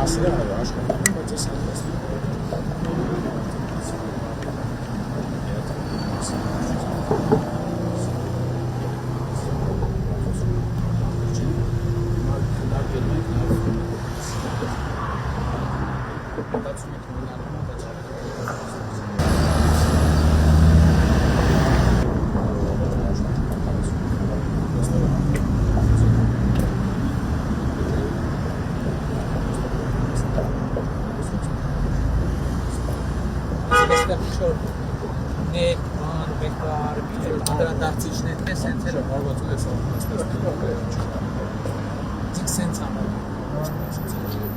Մասը աշխատում բայց ես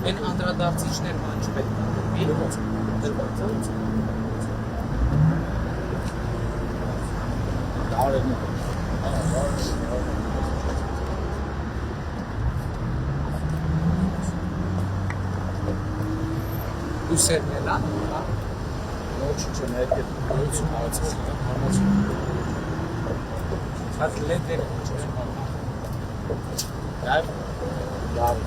Են անդրադարձիչներ ման չպետք է ուսերն էլ ան ոչ չնայեք գույցում հարցած հարմացում հատ լեդեր լավ լավ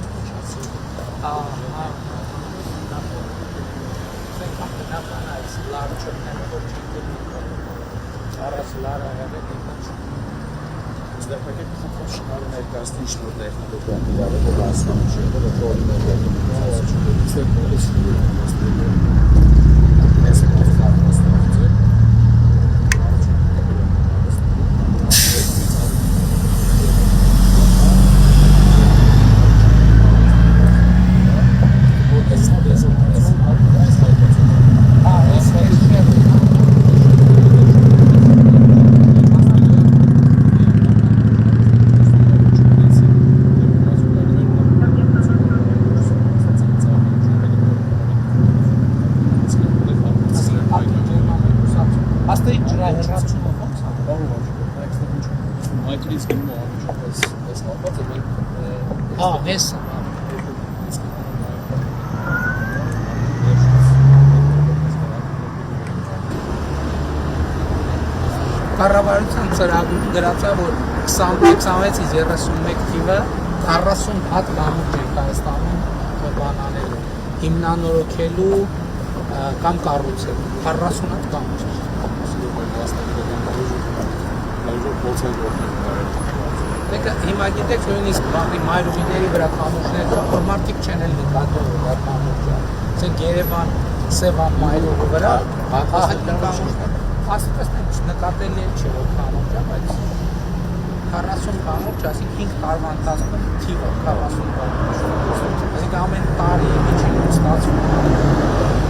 Կառավարության ծրագրում գրած է, որ 26-ից 31 թիվը 40 հատ կամուրջ են Հայաստանում բանանելու, հիմնանորոգելու կամ կառուցելու, 40 հատ կամուրջ։ Դեկը հիմա գիտեք, նույնիսկ մայրուղիների վրա կամուրջներ կան, որ մարդիկ չեն էլ նկատել որ կամուրջ է։ Ասենք Երևան, Սևան մայրուղի վրա կամուրջ ասպես նկատելի չէ որ կամուրջ է, բայց 40 կամուրջ, ասենք 5 տարվա ընթացքում թիվը 40 կամուրջ։ Այսինքն ամեն տարի միջին ստացվում